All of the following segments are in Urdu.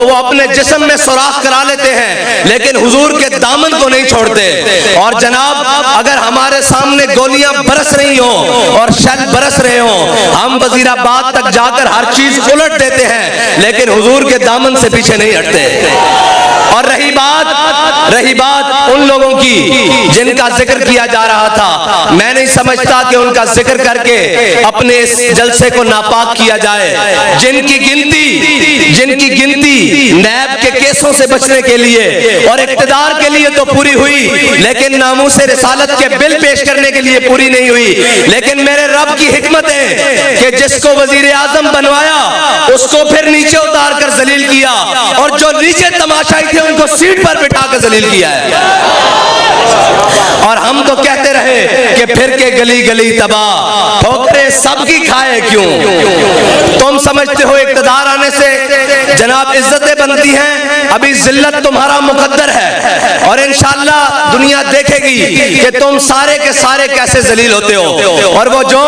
وہ اپنے جسم میں سوراخ کرا لیتے ہیں لیکن حضور کے دامن کو نہیں چھوڑتے. اور جناب اگر ہمارے سامنے گولیاں برس رہی ہوں اور شل برس رہے ہوں ہم وزیر آباد تک جا کر ہر چیز الٹ دیتے ہیں لیکن حضور کے دامن سے پیچھے نہیں ہٹتے. اور رہی بات ان لوگوں کی جن کا ذکر کیا جا رہا تھا، میں نہیں سمجھتا کہ ان کا ذکر کر کے اپنے اس جلسے کو ناپاک کیا جائے. جن کی گنتی نیب کے کیسوں سے بچنے کے لیے اور اقتدار کے لیے تو پوری ہوئی لیکن ناموس رسالت کے بل پیش کرنے کے لیے پوری نہیں ہوئی. لیکن میرے رب کی حکمت ہے کہ جس کو وزیر اعظم بنوایا اس کو پھر نیچے اتار کر ذلیل کیا اور جو نیچے تماشائی تھے ان کو سیٹ پر بٹھا کر ذلیل کیا ہے. اور ہم تو کہتے رہے کہ پھر کے گلی گلی تباہ ٹھوکریں سب کی کھائے کیوں. تم سمجھتے ہو اقتدار آنے سے جناب عزتیں بنتی ہیں، ابھی ذلت تمہارا مقدر ہے اور انشاءاللہ دنیا دیکھے گی کہ تم سارے کے سارے کیسے ذلیل ہوتے ہو. اور وہ جو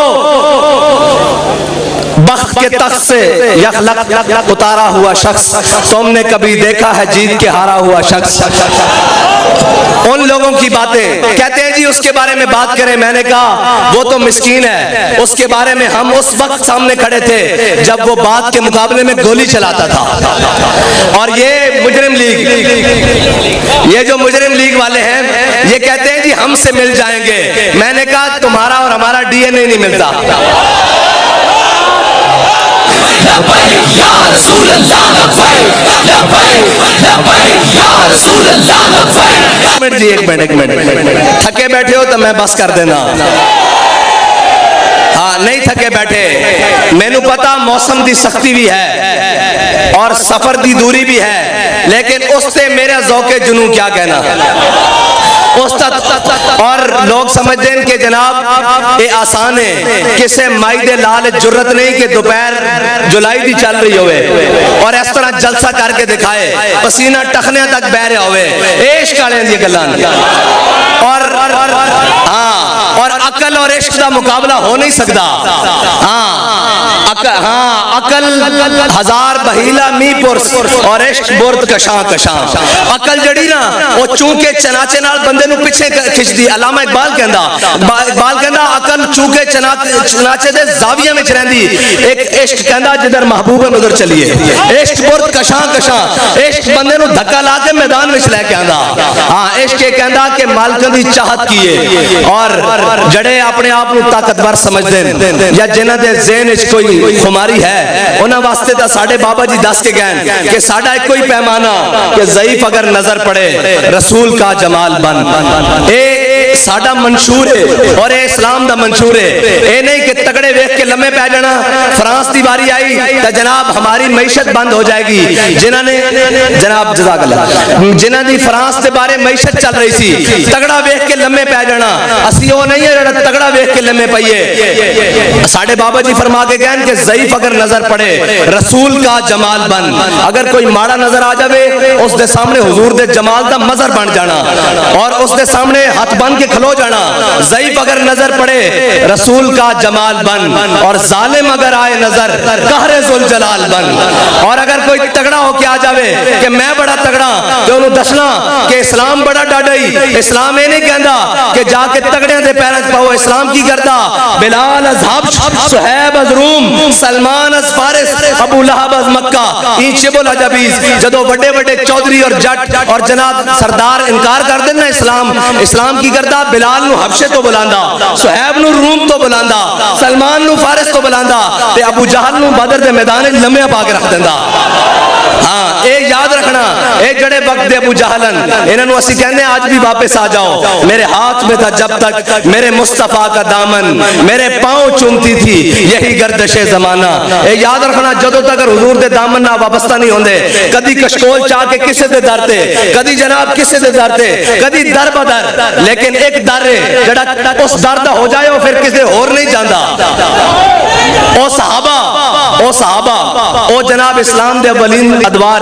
بخت کے تخت سے یخلق اتارا ہوا شخص تم نے کبھی دیکھا ہے جیت کے ہارا ہوا شخص؟ ان لوگوں کی باتیں کہتے ہیں جی اس کے بارے میں بات کریں. میں نے کہا وہ تو مسکین ہے، اس کے بارے میں ہم اس وقت سامنے کھڑے تھے جب وہ بات کے مقابلے میں گولی چلاتا تھا. اور یہ مجرم لیگ، یہ جو مجرم لیگ والے ہیں یہ کہتے ہیں جی ہم سے مل جائیں گے. میں نے کہا تمہارا اور ہمارا ڈی این اے نہیں ملتا. ایک منٹ تھکے بیٹھے ہو تو میں بس کر دینا. ہاں نہیں تھکے بیٹھے، مینو پتا موسم دی سختی بھی ہے اور سفر دی دوری بھی ہے لیکن اس سے میرا ذوق جنوں کیا کہنا. اور لوگ سمجھتے ہیں کہ جناب یہ آسان ہے، کسے مائی دے لال جرت نہیں کہ دوپہر جولائی دی چل رہی ہوئے اور اس طرح جلسہ کر کے دکھائے پسینہ ٹخنے تک بہ رہا ہوئے. عشق والے دی گلان اور عقل اور عشق دا مقابلہ ہو نہیں سکتا. عقل ہزار بہیلا می پرس اور عشق برد کشاں کشاں. عقل جڑی نا وہ چونکہ چناچے نال بندے نو پیچھے کھچ دی. علامہ اقبال کہندا عقل چونکہ چناچے دے زاویہ میں رہندی، ایک عشق کہندا جدھر محبوب ہے ادھر چلیے. عشق برد کشاں کشاں، عشق بندے نو دھکا لا کے میدان وچ لے کے آندا. عشق یہ کہندا کہ مالکاں دی چاہت کیے. اور جڑے اپنے آپ کو طاقتور سمجھتے ہیں یا جنہاں دے ذہن وچ کوئی خماری ہے انہاں واسطے تا ساڈے بابا جی دس کے گئے کہ ساڈا ایک کوئی پیمانہ کہ ضعیف اگر نظر پڑے رسول کا جمال بن. اے ساڈا منشور ہے اور اے اسلام دا منشور ہے. اے نہیں کہ تگڑے ویکھ کے لمے پے جانا. فرانس دی باری آئی تے جناب ہماری معیشت بند ہو جائے گی. جنہاں نے جناب جزاک اللہ جنہاں دی فرانس دے بارے معیشت چل رہی سی تگڑا ویکھ کے لمے پے جانا. اسی وہ نہیں ہے جڑا تگڑا ویکھ کے لمے پئیے. ساڈے بابا جی فرما کے گئے کہ ضعیف اگر نظر پڑے رسول کا جمال بن. اگر کوئی ماڑا نظر آ جاوے اس دے سامنے حضور دے جمال دا مظہر بن جانا اور اس دے سامنے ہاتھ بن کے کھلو جانا. ضعیف اگر نظر پڑے رسول کا جمال بن اور ظالم اگر آئے نظر قہر ذوالجلال بن. اور اگر کوئی تگڑا ہو کے آ جاوے کہ میں بڑا تگڑا تو انہوں دسنا کہ اسلام بڑا ڈاڈائی. اسلام یہ نہیں کہندا کہ جا کے تگڑے دے پیراں وچ پاؤ. اسلام کی کردا بلال از حبش، صہیب از روم، سلمان از فارس، ابو لہب از مکہ. این شبل عجبیز جدو بڑے بڑے چودھری اور جٹ اور جناب سردار انکار کر دیں نا اسلام کی کردا بلال نو حبشے تو بلاندا، صہیب نو روم تو بلاندا، سلمان نو فارس تو بلاندا تے ابو جہل نو بدر دے میدان لمحے پا کے رکھ دیندا. ہاں اے یاد رکھنا اے جڑے وقت دے ابو جہلن انہاں نو اسی کہندے آج بھی واپس آ جاؤ. میرے ہاتھ میں تھا جب تک میرے مصطفیٰ کا دامن، میرے پاؤں چومتی تھی یہی گردش زمانہ. اے یاد رکھنا جدو تک حضور دے دامن نہ وابستہ نہیں ہوندے کدی کشکول چاہ کے کسے دے در تے کدی جناب کسے دے در تے کدی در بدر لیکن ایک در ہے جڑا اس در دا ہو جائے پھر کسے اور نہیں جاندا. او صحابہ او جناب اسلام دے اولین ادوار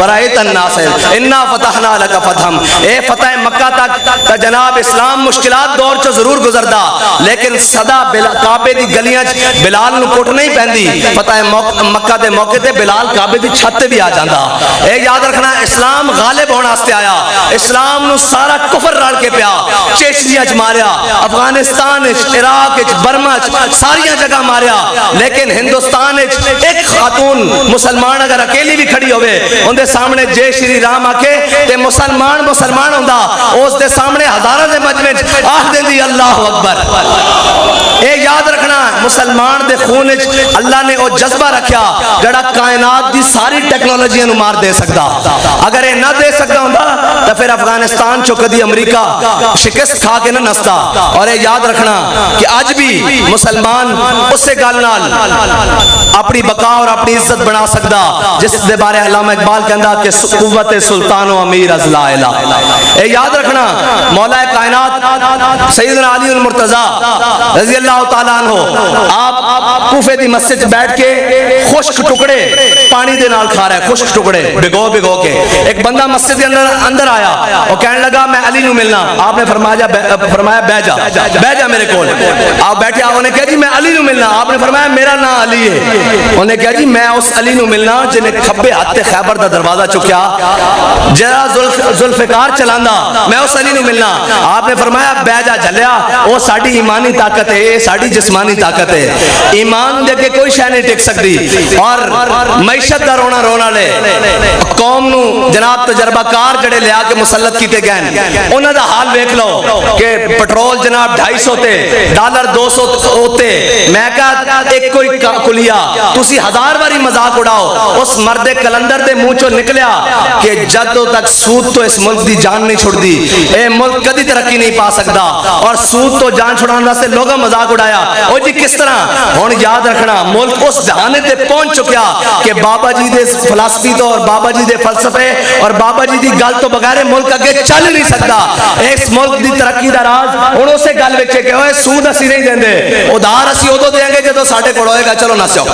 ورأيت الناس انا فتحنا لك فتحا. اے فتح مکہ تک جناب اسلام مشکلات دور چ ضرور گزردا لیکن صدا کعبے دی گلیاں بلال نو کٹ نہیں پیندی. فتح مکہ دے موقع تے بلال کعبے دی چھت تے بھی آ جاندا. اے یاد رکھنا اسلام غالب ہونے واسطے آیا. اسلام نو سارا کفر رل کے پیا چیچنیا چ ماریا, افغانستان عراق برما ساری جگہ ماریا, لیکن ہندوستان ایک خاتون مسلمان اگر اکیلی بھی کھڑی ہوئے ان دے سامنے جے شری رام آکے تے مسلمان ہوندا اس دے سامنے ہزاروں دے مجمع آکھ دیندی اللہ اکبر. اے یاد رکھنا مسلمان دے خون اللہ نے وہ جذبہ رکھیا جڑا کائنات دی ساری ٹیکنالوجیاں نو مار دے سکتا. اگر یہ نہ دے سکتا ہوندا تو پھر افغانستان چو کدی امریکہ شکست کھا کے نہ نستا. اور یہ یاد رکھنا کہ آج بھی مسلمان اس سے گل نال اپنی بقا اور اپنی عزت بنا سکتا جس دے بارے علامہ اقبال کہندا کہ قوت سلطان و امیر از لا الہ. اے یاد رکھنا مولا کائنات سیدنا علی المرتضی رضی اللہ تعالیٰ عنہ آپ کوفے دی مسجد بیٹھ کے خشک ٹکڑے پانی دے نال کھا رہا ہے, خشک ٹکڑے بھگو کے. ایک بندہ مسجد کے اندر آیا اور کہنے لگا میں علی نو ملنا. آپ نے فرمایا بہ جا میرے کول. آپ بیٹھے, انہوں نے کہا جی میں علی نو ملنا. آپ نے فرمایا میرا نام علی ہے. انہوں نے کہا جی میں اس علی نو ملنا جنہیں کھبے ہاتھ خیبر دا دروازہ چکیا جرا ذوالفقار چلاندا, میں اس علی نو ملنا. آپ نے فرمایا بہ جا جھلیا, وہ ساڈی ایمانی طاقت ہے, ساڈی جسمانی طاقت ہے. ایمان دے کے کوئی شے نہیں ٹک سکتی. اور معیشت دا رونا رونا لے قوم نو جناب تجربہ کار جڑے لیا کے مسلط کیتے گئے انہاں دا حال ویکھ لو کہ پٹرول جناب 250 تے ڈالر 200 ہوتے. میں کہا ایک کوئی کلیا تسی 1000 باری مذاق اڑاؤ اس مرد کلندر دے منہ چوں نکلیا کہ جدوں تک سود تو اس ملک دی جان نہیں چھڑ دی اے ملک کدی ترقی نہیں پا سکتا. اور سود تو جان چھڑانے واسطے لوگوں مذاق اڑایا. او جی کس طرح ہن یاد رکھنا ملک اس دہانے تے پہنچ چکیا کہ بابا جی دے فلسفی تو اور بابا جی دے فلسفے اور بابا جی دی گل تو بغیر ملک اگے چل نہیں سکتا. اس ملک دی ترقی دا راز ہن اسے گل وچ کہ اوے سود اسی نہیں دیندے, ادھار اسی ادو دیں گے جدوں ساڈے کول ہوئے گا. چلو نسو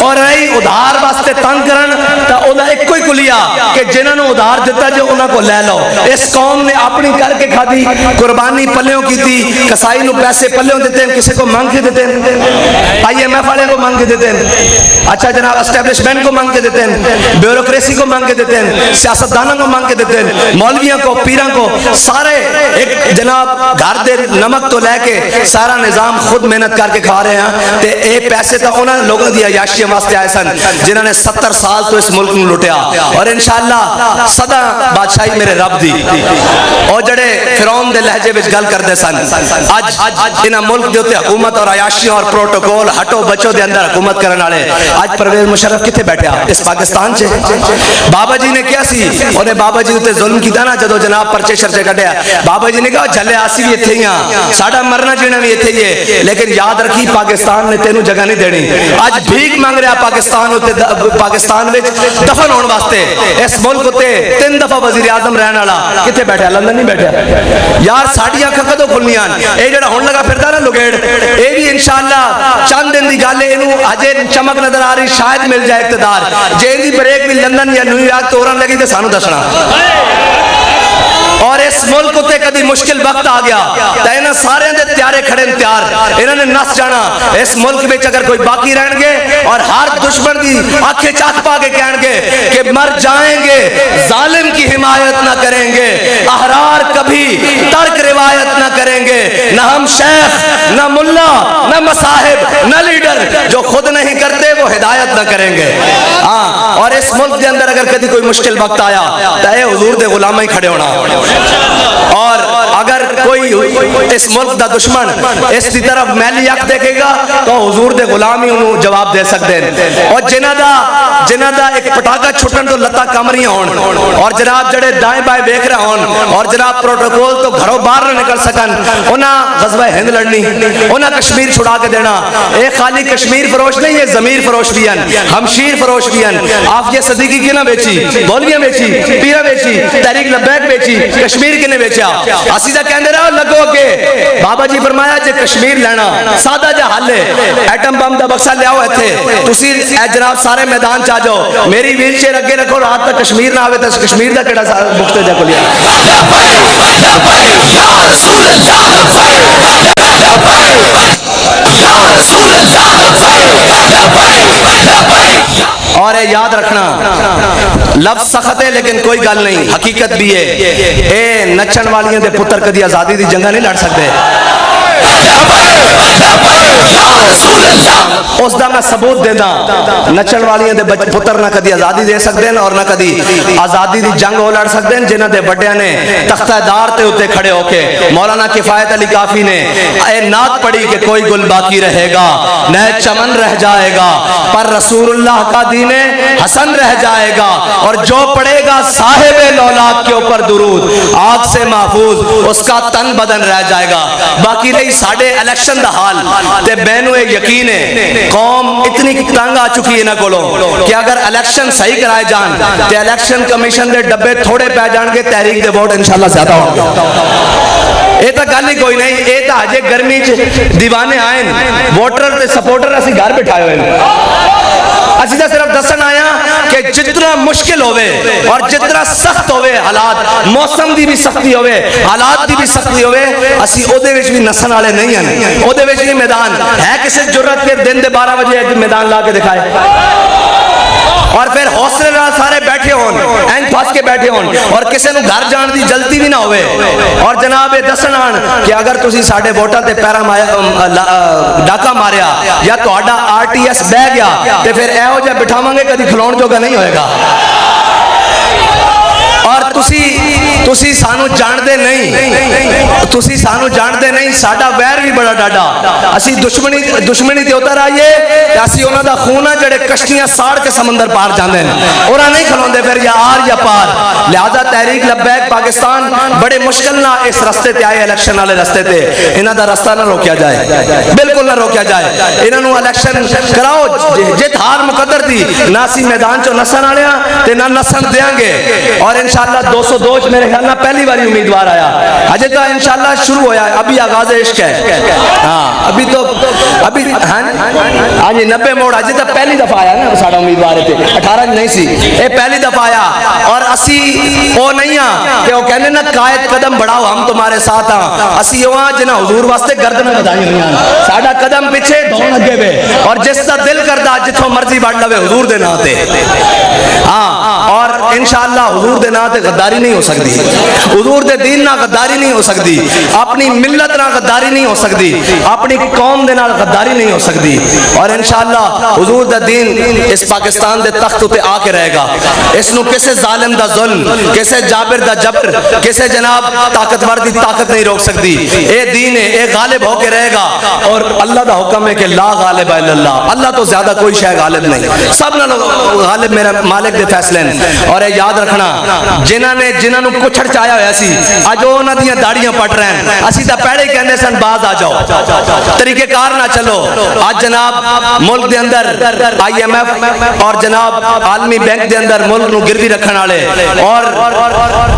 اور رہی ادھار واسطے تنگ کرن تا اودا ایک ہی کلیا کہ جنہاں نو ادھار دیتا جو انہاں کو لے لو. اس قوم نے اپنی کر کے کھادی, قربانی پلیوں کی تھی, کسائی نو پیسے پلیوں دیتے ہیں, کسی کو مانگ کے دیتے ہیں, آئی ایم ایف والے کو مانگ کے دیتے ہیں, اچھا جناب اسٹیبلشمنٹ کو مانگ کے دیتے ہیں, بیوروکریسی کو مانگ کے دیتے ہیں, سیاستدانوں کو مانگ کے دیتے ہیں, مولویوں کو پیراں کو سارے ایک جناب گھر دے نمک تو لے کے سارا نظام خود محنت کر کے کھا رہے ہیں. تے اے پیسے تو انہاں لوگوں دی عیاشی واسطے آئے سن جنہوں نے 70 سال تو اس ملک نو لٹیا. اور انشاءاللہ سدا بادشاہی میرے رب دی. اور جڑے فرعون دے لہجے وچ گل کردے سن اج انہاں ملک دے اوتے حکومت اور عیاشیاں اور پروٹوکول ہٹو بچو دے اندر حکومت کرن والے اج پرویز مشرف کتے بیٹھا اس پاکستان چ. بابا جی نے کیا سی انہیں بابا جی تے ظلم کیتا نا جدو جناب پرچے شرچے کڈیا. بابا جی نے کہا جھلے آسی بھی ایتھے ہی ہاں, ساڈا مرنا جینا بھی ایتھے ہی ہے, لیکن یاد رکھی پاکستان نے تینوں جگہ نہیں دینی. اج بھیک مانگ رہا پاکستان وچ دفن ہونے واسطے. اس ملک تے 3 دفعہ وزیر اعظم رہن والا کتے بیٹھا, لندن نہیں بیٹھا. یار ساڈی اکھاں کدوں کھلنیاں؟ اے جڑا ہن لگا پھردا نا لگیڑ اے بھی انشاءاللہ چند دن دی گل ہے, اینو اجے چمک نظر آ رہی شاید مل جائے اقتدار. جے دی بریک بھی لندن یا نیو یارک تو اورن لگی تے سانو دسنا. اور اس ملک تے کدی مشکل وقت آ گیا تے انہاں سارے دے تیارے کھڑے تیار, انہاں نے نس جانا. اس ملک وچ اگر کوئی باقی رہن گے اور ہر دشمن دی آنکھیں چاک پا کے کہن گے کہ مر جائیں گے, ظالم کی حمایت نہ کریں گے, احرار کبھی ترک روایت نہ کریں گے, نہ ہم شیخ نہ ملا نہ مصاحب نہ لیڈر, جو خود نہیں کرتے وہ ہدایت نہ کریں گے. ہاں, اور اس ملک دے اندر اگر کدی کوئی مشکل وقت آیا تے حضور دے غلام ہی کھڑے ہونا. اور اگر کوئی اس ملک دا دشمن اس کی طرف میلی اکھ دیکھے گا تو حضور دے غلام ہی انہوں جواب دے سکتے ہیں. اور جنہ دا ایک پٹاکا چھٹن تو لتا کمریاں ہون, اور جناب جڑے دائیں بائیں دیکھ رہے ہون, اور جناب پروٹوکول تو گھروں باہر نہ نکل سکن, انہاں غزوہ ہند لڑنی, انہاں کشمیر چھڑا کے دینا. اے خالی کشمیر فروش نہیں, یہ ضمیر فروش بھی ہیں, ہمشیر فروش بھی ہیں. آفیہ صدیقی کی نہ بیچی, مولویاں بیچی, پیرہ بیچی, تحریک لبیک بیچی, کشمیر کے نے بیچا. اسی دا کہندے کہتے رہو لگو کہ بابا جی فرمایا جے کشمیر لینا سادہ جا حل ہے ایٹم بم دا بکسا لے آؤ ایتھے تسی اے جناب سارے میدان چاہ جاؤ میری ویل چیئر اگے رکھو رات تک کشمیر نہ آوے تو کشمیر دا کیڑا بکتے جا کو لیا اور یاد رکھنا لفظ سخت ہے لیکن کوئی گل نہیں حقیقت بھی ہے اے نچن والیاں دے پتر کدی آزادی دی جنگا نہیں لڑ سکتے اس دا میں ثبوت دینا نچن والیاں دے پتر نہ کدی آزادی دے سکتے ہیں اور نہ کدی آزادی دی جنگ ہو لڑ سکتے ہیں جنہ دے بڑیاں نے تختہ دار تے ہوتے کھڑے ہو کے مولانا کفایت علی کافی نے اے نعت پڑھی کہ کوئی گل باقی رہے گا نئے چمن رہ جائے گا پر رسول اللہ کا دین حسن رہ جائے گا اور جو پڑھے گا صاحب لولاک کے اوپر درود آگ سے محفوظ اس کا تن بدن رہ جائے گا باقی رہی ساڑھے الیکشن دا حال تے بینو ایک یقین ہے قوم اتنی تنگ آ چکی ہے نہ کولو کہ اگر الیکشن صحیح کرائے جان تے الیکشن کمیشن دے ڈبے تھوڑے پہ جان گے تحریک دے ووٹ انشاءاللہ زیادہ ہوں گے اے تا گل ہی کوئی نہیں اے تا ہجے گرمی دیوانے آئیں ووٹر تے سپورٹر اسی گھر بٹھائے ہوئے اسی تا صرف دسن آیا کہ جتنا مشکل ہوئے اور جتنا سخت ہوئے حالات موسم دی بھی سختی ہوئے حالات دی بھی سختی ہوئے اسی او دے وچ بھی نسن والے نہیں ہیں او دے وچ بھی میدان ہے کسی جرت کے دن دے 12 بجے میدان لا کے دکھائے اور پھر حوصلے نال سارے بیٹھے ہون این پھس کے بیٹھے ہون اور کسی نو گھر جان دی جلدی بھی نہ ہوئے اور جناب دسن آن کہ اگر تسی ساڈے ووٹاں تے پیرا ڈاکا ماریا یا تہاڈا RTS بہ گیا تے پھر ایہو جہا بٹھاواں گے کدی کھلون جوگا نہیں ہوئے گا اور تسی سانو جان دے نہیں ساڈا ویر بھی بڑا ڈاڈا اسی دشمنی تے اتر آئیے کہ اسی انہاں دا خونہ جڑے کشتیاں ساڑ کے سمندر پار جاندے ہیں اور نہیں کھلوندے پھر یا آر یا پار لہذا تحریک لبیک پاکستان بڑے مشکل نہ اس رستے تے آئے الیکشن والے رستے تے انہاں دا رستہ نہ روکیا جائے بالکل نہ روکیا جائے انہاں نو الیکشن کراؤ جت ہار مقدر دی نہ اسی میدان چوں نسن والےاں تے نہ نسن دیاں گے اور انشاءاللہ 202 میرے خیال نہ پہلی باری امیدوار آیا اجے تو انشاءاللہ شروع ہویا ہے ابھی آغاز عشق ہے ہاں ابھی ہاں جی 90 موڑ اجے تو پہلی دفعہ آیا نا ساڑا امیدوار تھے 18 نہیں سی اے پہلی دفعہ آیا اور اسی او نہیں ہاں کہ وہ کہنے نا قائد قدم بڑھاؤ ہم تمہارے ساتھ ہاں اسی وہاں جنہ حضور واسطے گردنیں بدائی ہوئی ہیں ساڑا قدم پیچھے دھون لگے ہوئے اور جس کا دل کردہ جتوں مرضی بڑھ لوے حضور دے ناتے ہاں اور انشاءاللہ حضور دے ناتے غداری نہیں ہو سکتی حضور دے دین نہ غداری نہیں ہو سکتی اپنی ملت نہ غداری نہیں ہو سکتی اپنی قوم دے نال غداری نہیں ہو سکتی اور انشاءاللہ حضور دا دین اس پاکستان دے تخت تے آ کے رہے گا اس نو کسے ظالم دا ظلم کسے جابر دا جبر کسے جناب طاقتور دی طاقت نہیں روک سکتی اے دین ہے اے غالب ہو کے رہے گا اور اللہ دا حکم ہے کہ لا غالب الا اللہ اللہ تو زیادہ کوئی شے غالب نہیں سب نال غالب میرا مالک دے فیصلے اور اے یاد رکھنا جنہاں نو کچھڑ چایا ہویا سی اج انہاں دیاں داڑیاں پٹ رہے ہیں اسی تا پہلے کہندے سن باز آ جاؤ طریقے کار نہ چلو آج جناب ملک دے اندر IMF اور جناب عالمی بینک دے اندر ملک نو گروی رکھن والے اور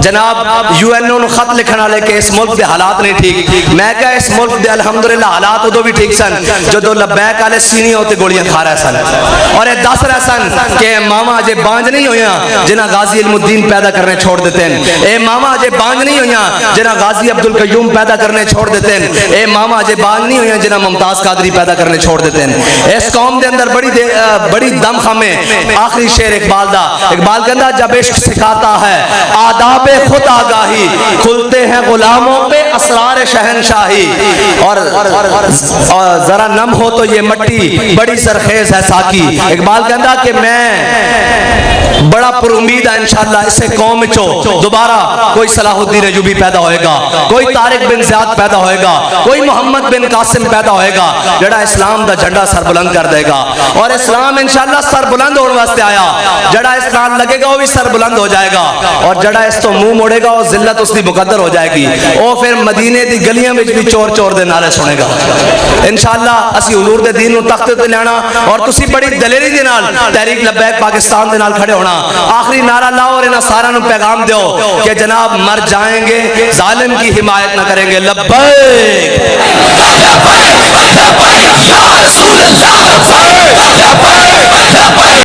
جناب UNO نو خط لکھن والے کہ اس ملک دے حالات نہیں ٹھیک میں کہا اس ملک دے الحمدللہ حالات ادو بھی ٹھیک سن جدو لبیک والے سینی ہوتے گولیاں کھا رہے سن اور یہ دس رہے سن کہ ماما اجے بانج نہیں ہویاں جنہ غازی علم الدین پیدا کرنے چھوڑ دیتے ہیں اے ماما اجے بانج نہیں ہویاں جنہ غازی عبدالقیوم پیدا کرنے چھوڑ دیتے ہیں اے ماما اجے بانج نہیں ہویاں جنہ ممتاز قادری پیدا کرنے چھوڑ دیتے ہیں اس قوم دے اندر بڑی دم خمے آخری شعر اقبال دا اقبال کہندا جب عشق سکھاتا ہے آداب خود آگاہی کھلتے ہیں غلاموں پہ اسرار شہنشاہی اور ذرا نم ہو تو یہ مٹی بڑی سرخیز ہے ساکی اقبال کہندا کہ میں بڑا پر امید ہے انشاءاللہ اسے قوم چو دوبارہ کوئی صلاح الدین ایوبی پیدا ہوئے گا کوئی طارق بن زیاد پیدا ہوئے گا کوئی محمد بن قاسم پیدا ہوئے گا جڑا اسلام دا جھنڈا سر بلند کر دے گا اور اسلام انشاءاللہ سر بلند ہونے واسطے آیا جڑا اسلام لگے گا وہ بھی سر بلند ہو جائے گا اور جڑا اس تو منہ موڑے گا وہ ذلت اس کی مقدر ہو جائے گی وہ پھر مدینے دی گلیاں وچ بھی چور چور دے نعرے سنے گا انشاءاللہ اسی حضور دے دین نو تخت تے لینا اور تسی بڑی دلیری دے نال تحریک لبیک پاکستان دے نال کھڑے ہونا آخری نعرہ لاؤ اور انہاں سارا نو پیغام دیو کہ جناب مر جائیں گے ظالم کی حمایت نہ کریں گے لبیک